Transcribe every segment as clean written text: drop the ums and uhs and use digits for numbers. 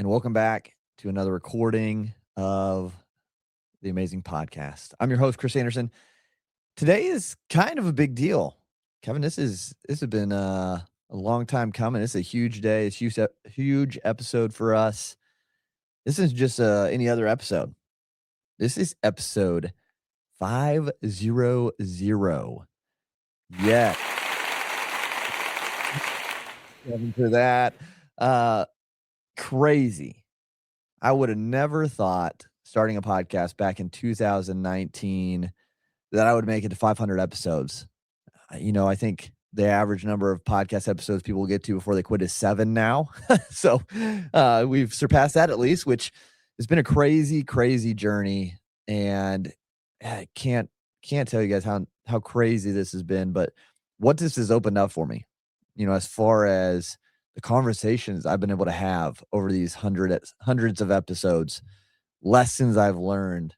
and welcome back to another recording of the Amazing Podcast. I'm your host, Chris Anderson. Today is kind of a big deal, Kevin. This has been a long time coming. It's a huge day. It's huge episode for us. This is just any other episode. This is episode 500. Yeah, Kevin, for that. Uh, Crazy. I would have never thought starting a podcast back in 2019 that I would make it to 500 episodes. I think the average number of podcast episodes people get to before they quit is 7 now. So we've surpassed that at least, which has been a crazy, crazy journey. And I can't tell you guys how crazy this has been, but what this has opened up for me, as far as the conversations I've been able to have over these hundreds of episodes, lessons I've learned,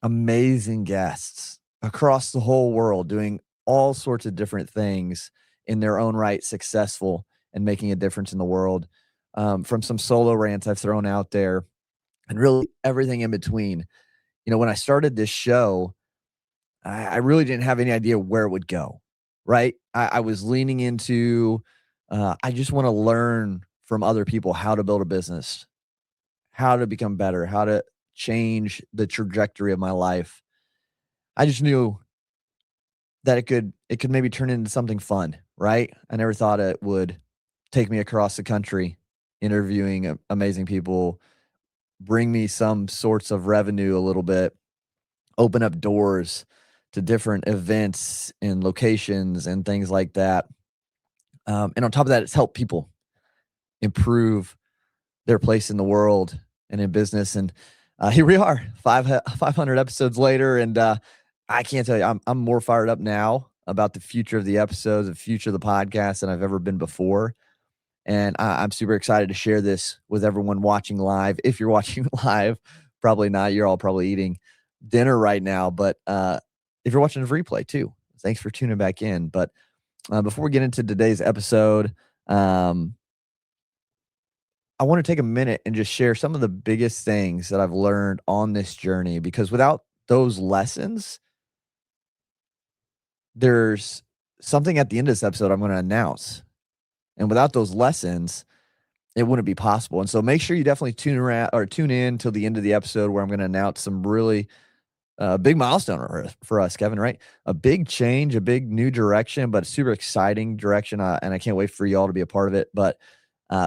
amazing guests across the whole world doing all sorts of different things in their own right, successful and making a difference in the world. From some solo rants I've thrown out there and really everything in between. When I started this show, I really didn't have any idea where it would go, right? I was leaning into, I just want to learn from other people how to build a business, how to become better, how to change the trajectory of my life. I just knew that it could maybe turn into something fun, right? I never thought it would take me across the country interviewing amazing people, bring me some sorts of revenue a little bit, open up doors to different events and locations and things like that. And on top of that, it's helped people improve their place in the world and in business. And here we are, 500 episodes later, and I can't tell you, I'm more fired up now about the future of the episodes, the future of the podcast than I've ever been before. And I'm super excited to share this with everyone watching live. If you're watching live, probably not. You're all probably eating dinner right now. But if you're watching the replay too, thanks for tuning back in. But before we get into today's episode, I want to take a minute and just share some of the biggest things that I've learned on this journey, because without those lessons, there's something at the end of this episode I'm going to announce. And without those lessons, it wouldn't be possible. And so make sure you definitely tune in till the end of the episode, where I'm going to announce some really big milestone for us, Kevin, right? A big change, a big new direction, but a super exciting direction. And I can't wait for you all to be a part of it. But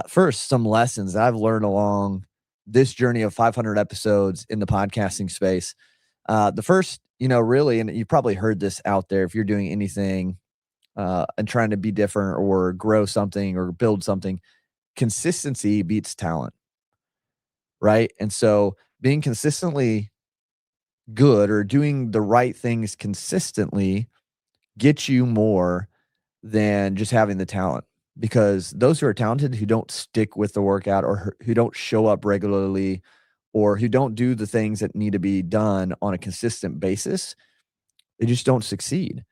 first, some lessons that I've learned along this journey of 500 episodes in the podcasting space. The first, really, and you've probably heard this out there if you're doing anything and trying to be different or grow something or build something, consistency beats talent, right? And so being consistently good or doing the right things consistently gets you more than just having the talent. Because those who are talented, who don't stick with the workout, or who don't show up regularly, or who don't do the things that need to be done on a consistent basis, they just don't succeed.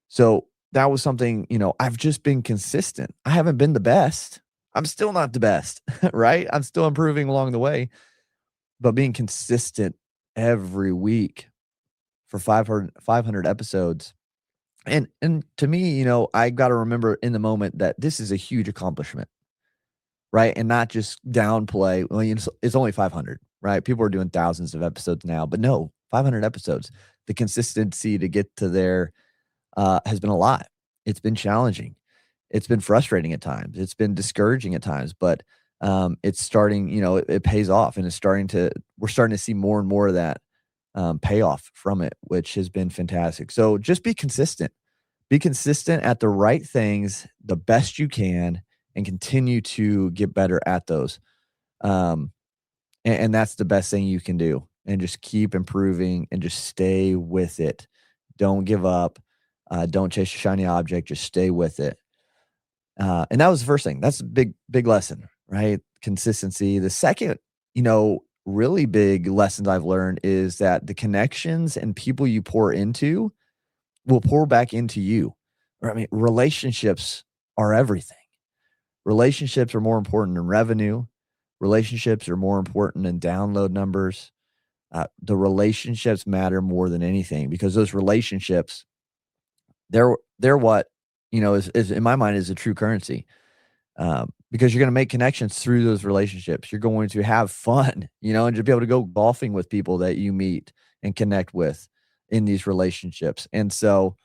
So that was something, I've just been consistent. I haven't been the best. I'm still not the best, right? I'm still improving along the way, but being consistent every week for 500 episodes. And to me, I got to remember in the moment that this is a huge accomplishment, right? And not just downplay, well, it's only 500, right? People are doing thousands of episodes now, but no, 500 episodes. The consistency to get to there has been a lot. It's been challenging. It's been frustrating at times. It's been discouraging at times, but it's starting, it pays off, and we're starting to see more and more of that payoff from it, which has been fantastic. So just be consistent. Be consistent at the right things the best you can, and continue to get better at those. And that's the best thing you can do. And just keep improving and just stay with it. Don't give up. Don't chase a shiny object. Just stay with it. And that was the first thing. That's a big, big lesson, right? Consistency. The second, really big lessons I've learned is that the connections and people you pour into will pour back into you. Relationships are everything. Relationships are more important than revenue. relationships are more important than download numbers. The relationships matter more than anything because those relationships, they're what, is in my mind is a true currency. Because you're going to make connections through those relationships. You're going to have fun, and to be able to go golfing with people that you meet and connect with in these relationships. And so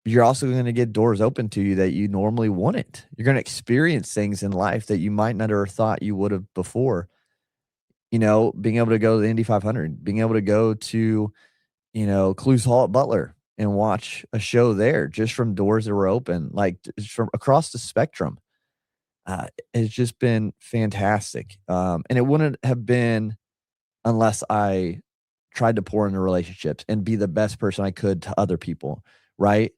you're also going to get doors open to you that you normally wouldn't. You're going to experience things in life that you might not have thought you would have before. Being able to go to the Indy 500, being able to go to, Clues Hall at Butler and watch a show there just from doors that were open, like from across the spectrum. It's just been fantastic. And it wouldn't have been unless I tried to pour into relationships and be the best person I could to other people, right?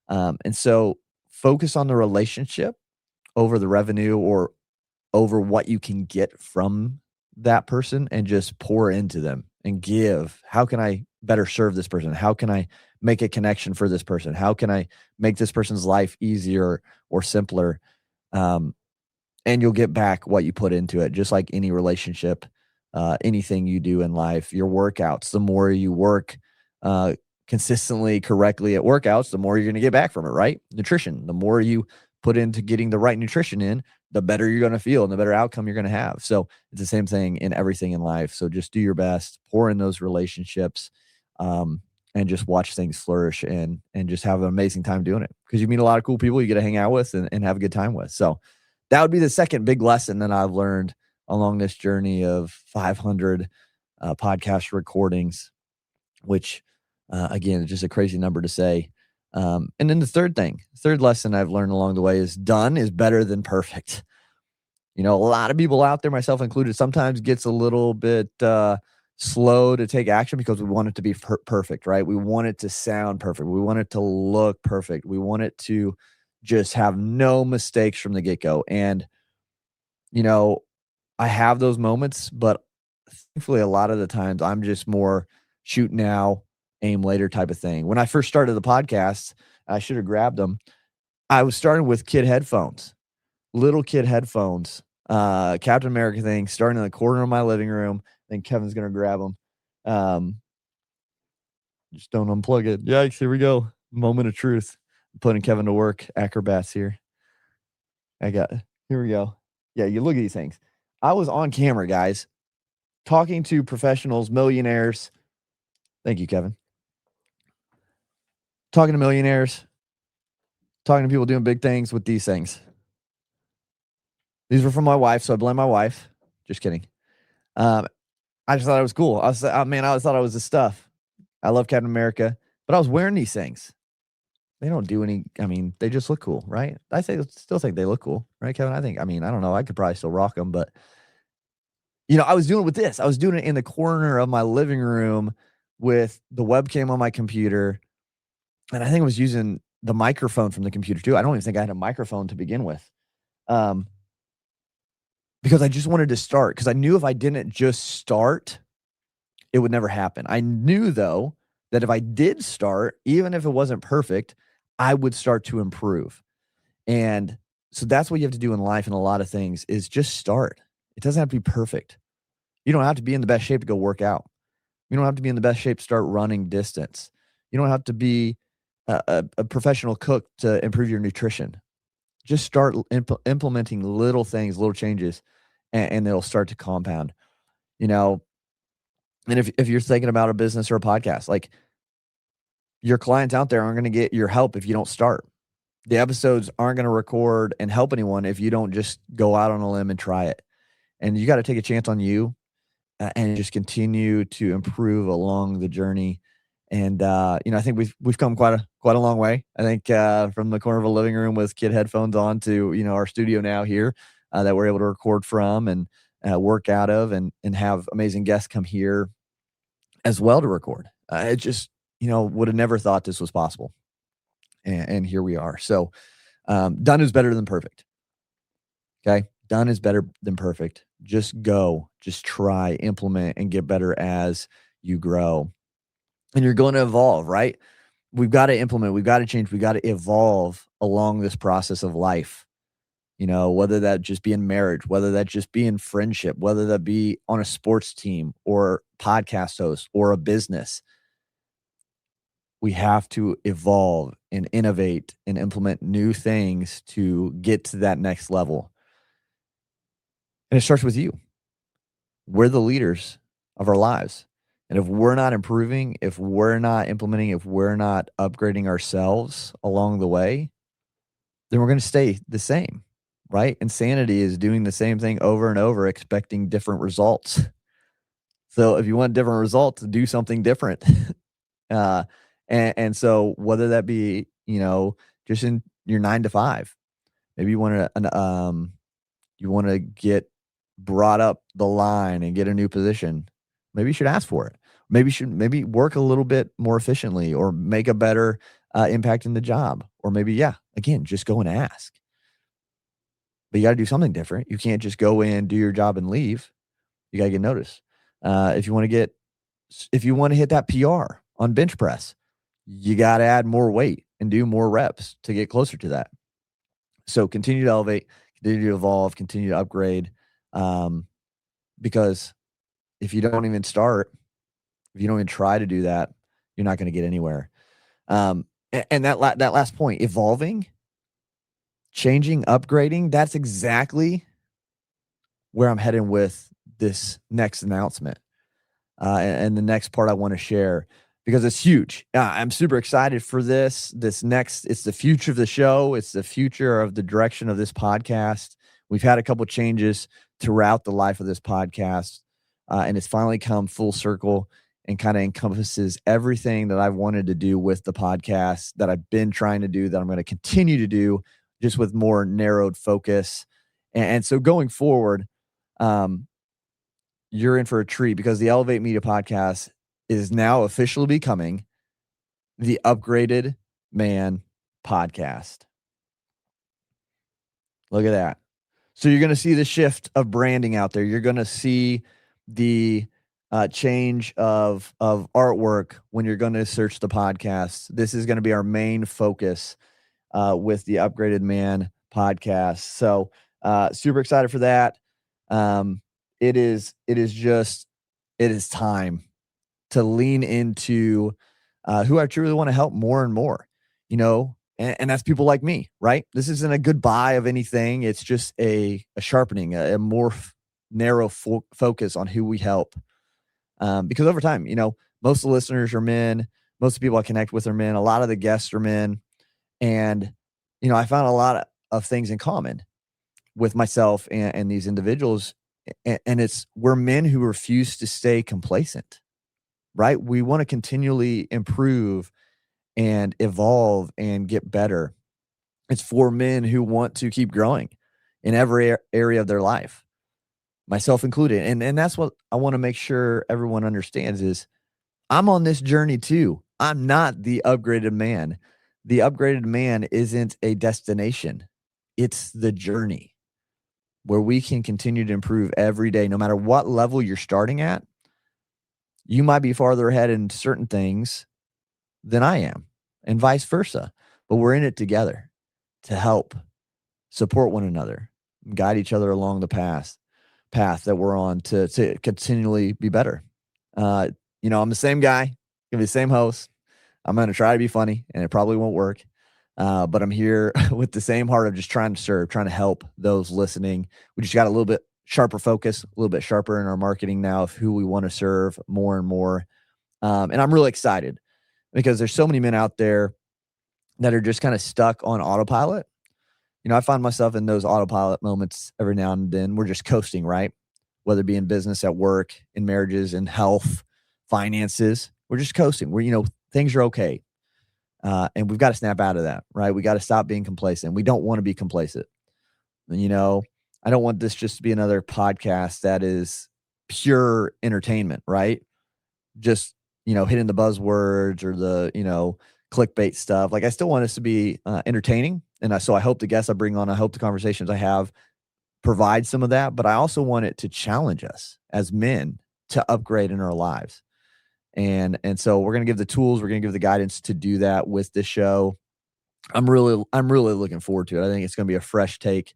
And so focus on the relationship over the revenue or over what you can get from that person and just pour into them and give. How can I better serve this person? How can I make a connection for this person? How can I make this person's life easier or simpler? Um, and you'll get back what you put into it, just like any relationship, anything you do in life. Your workouts, the more you work uh, consistently, correctly at workouts, the more you're going to get back from it, right? Nutrition, the more you put into getting the right nutrition in, the better you're going to feel and the better outcome you're going to have. So it's the same thing in everything in life. So just do your best, pour in those relationships, um, and just watch things flourish and just have an amazing time doing it because you meet a lot of cool people you get to hang out with and have a good time with. So that would be the second big lesson that I've learned along this journey of 500 podcast recordings, which again is just a crazy number to say. And then the third lesson I've learned along the way is done is better than perfect. A lot of people out there, myself included, sometimes gets a little bit slow to take action because we want it to be perfect, right? We want it to sound perfect. We want it to look perfect. We want it to just have no mistakes from the get-go. And, you know, I have those moments, but thankfully a lot of the times I'm just more shoot now, aim later type of thing. When I first started the podcast, I should have grabbed them. I was starting with kid headphones, little kid headphones, Captain America thing, starting in the corner of my living room. I think Kevin's going to grab them. Just don't unplug it. Yikes, here we go. Moment of truth. I'm putting Kevin to work. Acrobats here. Here we go. Yeah, you look at these things. I was on camera, guys, talking to professionals, millionaires. Thank you, Kevin. Talking to millionaires, talking to people doing big things with these things. These were from my wife, so I blame my wife. Just kidding. I just thought it was cool. I thought I was the stuff. I love Captain America, but I was wearing these things. They don't do any. They just look cool, right? Still think they look cool, right, Kevin? I don't know. I could probably still rock them, but I was doing it with this. I was doing it in the corner of my living room with the webcam on my computer, and I think I was using the microphone from the computer too. I don't even think I had a microphone to begin with, because I just wanted to start. Because I knew if I didn't just start, it would never happen. I knew, though, that if I did start, even if it wasn't perfect, I would start to improve. And so that's what you have to do in life and a lot of things is just start. It doesn't have to be perfect. You don't have to be in the best shape to go work out. You don't have to be in the best shape to start running distance. You don't have to be a professional cook to improve your nutrition. Just start implementing little things, little changes, and it'll start to compound. And if you're thinking about a business or a podcast, like your clients out there aren't going to get your help if you don't start. The episodes aren't going to record and help anyone if you don't just go out on a limb and try it. And you got to take a chance on you and just continue to improve along the journey. And I think we've come quite a long way. I think from the corner of a living room with kid headphones on to our studio now here that we're able to record from and work out of and have amazing guests come here as well to record. It just would have never thought this was possible, and here we are. So done is better than perfect. Okay, done is better than perfect. Just go, just try, implement, and get better as you grow. And you're going to evolve, right? We've got to implement, we've got to change, we've got to evolve along this process of life. whether that just be in marriage, whether that just be in friendship, whether that be on a sports team or podcast host or a business. We have to evolve and innovate and implement new things to get to that next level. And it starts with you. We're the leaders of our lives. And if we're not improving, if we're not implementing, if we're not upgrading ourselves along the way, then we're going to stay the same, right? Insanity is doing the same thing over and over, expecting different results. So if you want different results, do something different. uh, and so whether that be, just in your 9 to 5, maybe you want to get brought up the line and get a new position. Maybe you should ask for it. Maybe work a little bit more efficiently or make a better impact in the job. Or maybe, yeah, again, just go and ask. But you got to do something different. You can't just go in, do your job, and leave. You got to get noticed. If you want to hit that PR on bench press, you got to add more weight and do more reps to get closer to that. So continue to elevate, continue to evolve, continue to upgrade. Because if you don't even start, if you don't even try to do that, you're not going to get anywhere. And that last point, evolving, changing, upgrading, that's exactly where I'm heading with this next announcement. And the next part I want to share, because it's huge. I'm super excited for this. It's the future of the show. It's the future of the direction of this podcast. We've had a couple changes throughout the life of this podcast, and it's finally come full circle and kind of encompasses everything that I've wanted to do with the podcast, that I've been trying to do, that I'm going to continue to do, just with more narrowed focus. And so going forward, you're in for a treat, because the Elevate Media Podcast is now officially becoming the Upgraded Man Podcast. Look at that. So you're going to see the shift of branding out there. You're going to see the change of artwork when you're going to search the podcast. This is going to be our main focus with the Upgraded Man Podcast. So super excited for that. It is time to lean into who I truly want to help more and more, and that's people like me, right? This isn't a goodbye of anything. It's just a sharpening, a more narrow focus on who we help. Because over time, most of the listeners are men. Most of the people I connect with are men. A lot of the guests are men. And, I found a lot of things in common with myself and these individuals. And we're men who refuse to stay complacent, right? We want to continually improve and evolve and get better. It's for men who want to keep growing in every area of their life, myself included. And that's what I want to make sure everyone understands is I'm on this journey too. I'm not the upgraded man. The upgraded man isn't a destination. It's the journey where we can continue to improve every day, no matter what level you're starting at. You might be farther ahead in certain things than I am, and vice versa. But we're in it together to help support one another, guide each other along the path that we're on to continually be better. I'm the same guy, gonna be the same host. I'm gonna try to be funny, and it probably won't work. But I'm here with the same heart of just trying to serve, trying to help those listening. We just got a little bit sharper focus, a little bit sharper in our marketing now of who we want to serve more and more. And I'm really excited because there's so many men out there that are just kind of stuck on autopilot. I find myself in those autopilot moments every now and then. We're just coasting, right? Whether it be in business, at work, in marriages, in health, finances, we're just coasting. Things are okay. And we've got to snap out of that, right? We got to stop being complacent. We don't want to be complacent. I don't want this just to be another podcast that is pure entertainment, right? Just, hitting the buzzwords or the, clickbait stuff. Like, I still want us to be entertaining. And so I hope the guests I bring on, I hope the conversations I have provide some of that, but I also want it to challenge us as men to upgrade in our lives. And so we're going to give the tools, we're going to give the guidance to do that with this show. I'm really looking forward to it. I think it's going to be a fresh take.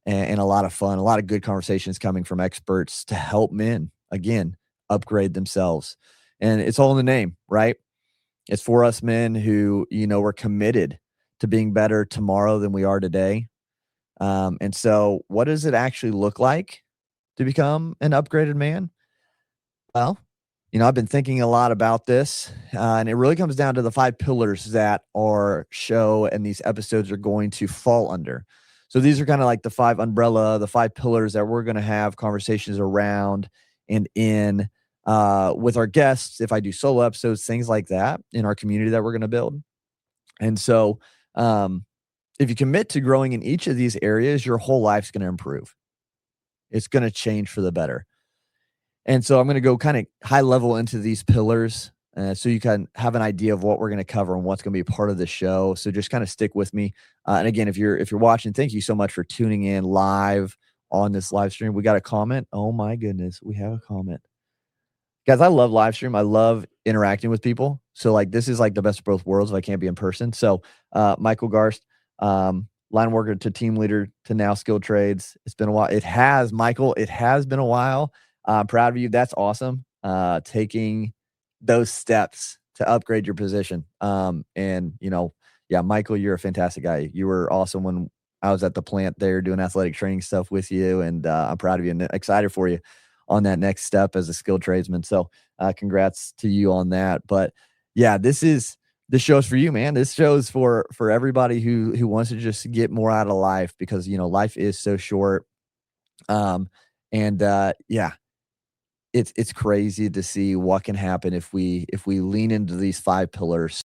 and a lot of fun, a lot of good conversations coming from experts to help men, again, upgrade themselves. And it's all in the name, right? It's for us men who, we're committed to being better tomorrow than we are today. And so, what does it actually look like to become an upgraded man? Well, I've been thinking a lot about this, and it really comes down to the 5 pillars that our show and these episodes are going to fall under. So these are kinda like the 5 umbrella, the 5 pillars that we're gonna have conversations around and in, with our guests, if I do solo episodes, things like that in our community that we're gonna build. And so, um, if you commit to growing in each of these areas, your whole life's gonna improve. It's gonna change for the better. And so I'm gonna go kinda high level into these pillars, so you can have an idea of what we're gonna cover and what's gonna be a part of the show. So just kinda stick with me. And again, if you're watching, thank you so much for tuning in live on this live stream. We got a comment. Oh my goodness, we have a comment. Guys, I love live stream. I love interacting with people. So, like, this is like the best of both worlds if I can't be in person. So, Michael Garst, line worker to team leader to now skilled trades. It's been a while. It has, Michael. It has been a while. I'm proud of you. That's awesome. Taking those steps to upgrade your position. And yeah, Michael, you're a fantastic guy. You were awesome when I was at the plant there doing athletic training stuff with you, and I'm proud of you and excited for you on that next step as a skilled tradesman. So, congrats to you on that. But yeah, this show's for you, man. This show's for everybody who wants to just get more out of life because life is so short. Um, and yeah, it's crazy to see what can happen if we lean into these 5 pillars